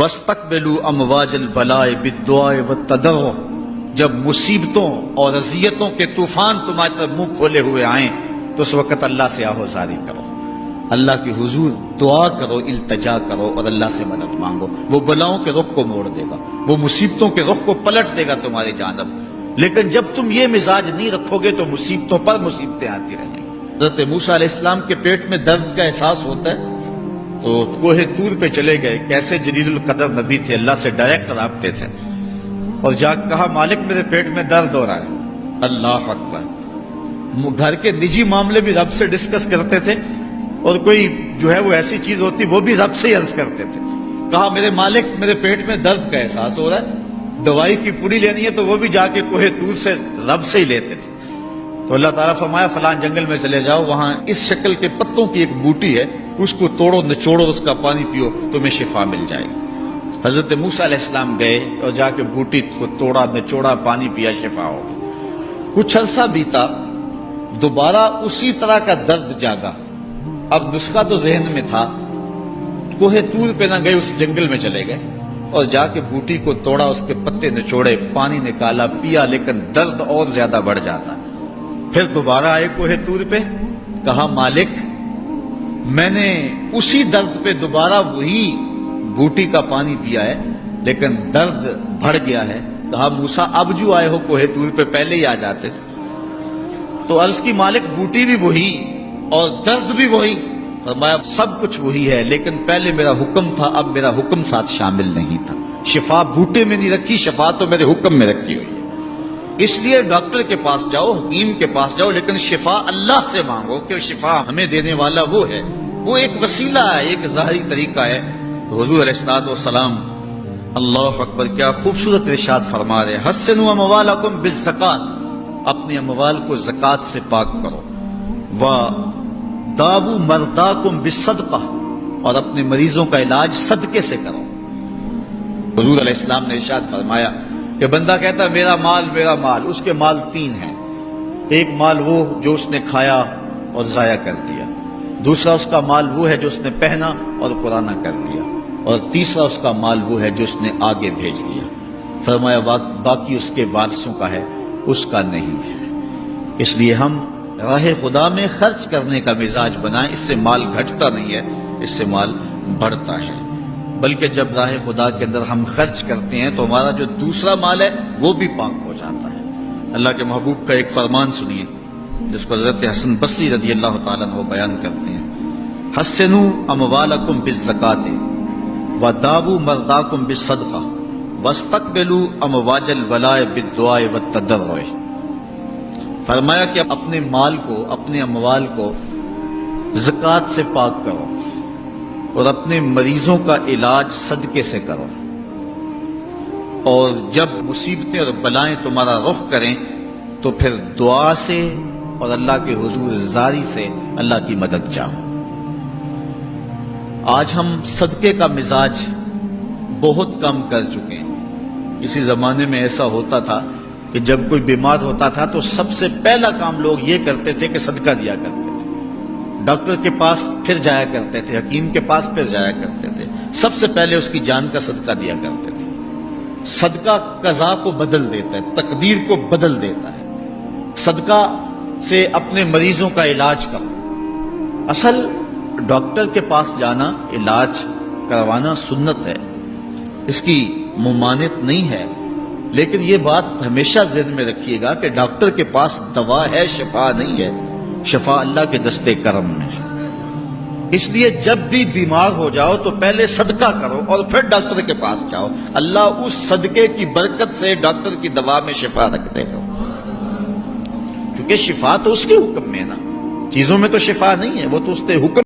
وَاسْتَقْبِلُوا أَمْوَاجَ الْبَلَاءِ بِالدُّعَاءِ وَالتَّضَرُّعِ، جب مصیبتوں اور اذیتوں کے طوفان تمہاری طرف منہ کھولے ہوئے آئیں تو اس وقت اللہ سے آہوزاری کرو، اللہ کی حضور دعا کرو، التجا کرو اور اللہ سے مدد مانگو۔ وہ بلاؤں کے رخ کو موڑ دے گا، وہ مصیبتوں کے رخ کو پلٹ دے گا تمہاری جانب۔ لیکن جب تم یہ مزاج نہیں رکھو گے تو مصیبتوں پر مصیبتیں آتی رہیں گی۔ حضرت موسیٰ علیہ السلام کے پیٹ میں درد کا احساس ہوتا ہے تو کوہ طور پہ چلے گئے، کیسے جلیل القدر نبی تھے، اللہ سے ڈائریکٹ رابطے تھے، اور جا کے کہا مالک میرے پیٹ میں درد ہو رہا ہے۔ اللہ اکبر۔ گھر کے نجی معاملے بھی رب سے ڈسکس کرتے تھے، اور کوئی جو ہے وہ ایسی چیز ہوتی وہ بھی رب سے ہی عرض کرتے تھے۔ کہا میرے مالک میرے پیٹ میں درد کا احساس ہو رہا ہے، دوائی کی پوری لینی ہے تو وہ بھی جا کے کوہ طور سے رب سے ہی لیتے تھے۔ تو اللہ تعالیٰ فرمایا فلان جنگل میں چلے جاؤ، وہاں اس شکل کے پتوں کی ایک بوٹی ہے، اس کو توڑو نچوڑو، اس کا پانی پیو، تمہیں شفا مل جائے گی۔ حضرت موسیٰ علیہ السلام گئے اور جا کے بوٹی کو توڑا نچوڑا، پانی پیا، شفا ہو گئی۔ کچھ عرصہ بیتا، دوبارہ اسی طرح کا درد جاگا۔ اب نسخہ تو ذہن میں تھا، کوہ طور پہ نہ گئے، اس جنگل میں چلے گئے اور جا کے بوٹی کو توڑا، اس کے پتے نچوڑے، پانی نکالا، پیا، لیکن درد اور زیادہ بڑھ جاتا۔ پھر دوبارہ آئے کوہ طور پہ، کہا مالک میں نے اسی درد پہ دوبارہ وہی بوٹی کا پانی پیا ہے لیکن درد بڑھ گیا ہے۔ کہا موسیٰ اب جو آئے ہو کوہ طور پہ پہلے ہی آ جاتے۔ تو عرض کی مالک بوٹی بھی وہی اور درد بھی وہی۔ فرمایا سب کچھ وہی ہے لیکن پہلے میرا حکم تھا، اب میرا حکم ساتھ شامل نہیں تھا۔ شفا بوٹے میں نہیں رکھی، شفا تو میرے حکم میں رکھی ہوئی ہے۔ اس لیے ڈاکٹر کے پاس جاؤ، حکیم کے پاس جاؤ، لیکن شفا اللہ سے مانگو کہ شفا ہمیں دینے والا وہ ہے۔ وہ ایک وسیلہ ہے، ایک ظاہری طریقہ ہے۔ حضور علیہ الصلوۃ والسلام اللہ اکبر کیا خوبصورت ارشاد فرما رہے، حسنوا اموالکم بالزکات، اپنے اموال کو زکات سے پاک کرو، وداووا مرضاکم بالصدقہ، اور اپنے مریضوں کا علاج صدقے سے کرو۔ حضور علیہ السلام نے ارشاد فرمایا کہ بندہ کہتا ہے میرا مال، اس کے مال تین ہیں۔ ایک مال وہ جو اس نے کھایا اور ضائع کر دیا، دوسرا اس کا مال وہ ہے جو اس نے پہنا اور پرانا کر دیا، اور تیسرا اس کا مال وہ ہے جو اس نے آگے بھیج دیا۔ فرمایا باقی اس کے وارثوں کا ہے، اس کا نہیں ہے۔ اس لیے ہم راہ خدا میں خرچ کرنے کا مزاج بنائیں، اس سے مال گھٹتا نہیں ہے، اس سے مال بڑھتا ہے۔ بلکہ جب راہ خدا کے اندر ہم خرچ کرتے ہیں تو ہمارا جو دوسرا مال ہے وہ بھی پاک ہو جاتا ہے۔ اللہ کے محبوب کا ایک فرمان سنیے جس کو حضرت حسن بصری رضی اللہ تعالیٰ عنہ بیان کرتے ہیں، حسنوا اموالکم بالزکات وداووا مرضاکم بالصدقہ واستقبلوا امواج البلاء بالدعاء والتضرع۔ فرمایا کہ اپنے مال کو، اپنے اموال کو زکات سے پاک کرو اور اپنے مریضوں کا علاج صدقے سے کرو، اور جب مصیبتیں اور بلائیں تمہارا رخ کریں تو پھر دعا سے اور اللہ کے حضور زاری سے اللہ کی مدد چاہو۔ آج ہم صدقے کا مزاج بہت کم کر چکے ہیں۔ اسی زمانے میں ایسا ہوتا تھا کہ جب کوئی بیمار ہوتا تھا تو سب سے پہلا کام لوگ یہ کرتے تھے کہ صدقہ دیا کرتے تھے، ڈاکٹر کے پاس پھر جایا کرتے تھے، حکیم کے پاس پھر جایا کرتے تھے، سب سے پہلے اس کی جان کا صدقہ دیا کرتے تھے۔ صدقہ قضا کو بدل دیتا ہے، تقدیر کو بدل دیتا ہے۔ صدقہ سے اپنے مریضوں کا علاج کرو۔ اصل ڈاکٹر کے پاس جانا، علاج کروانا سنت ہے، اس کی ممانعت نہیں ہے، لیکن یہ بات ہمیشہ ذہن میں رکھیے گا کہ ڈاکٹر کے پاس دوا ہے، شفا نہیں ہے، شفا اللہ کے دستے کرم میں ہے۔ اس لیے جب بھی بیمار ہو جاؤ تو پہلے صدقہ کرو اور پھر ڈاکٹر کے پاس جاؤ، اللہ اس صدقے کی برکت سے ڈاکٹر کی دوا میں شفا رکھ دے گا، کیونکہ شفا تو اس کے حکم میں ہے نا، چیزوں میں تو شفا نہیں ہے، وہ تو اس کے حکم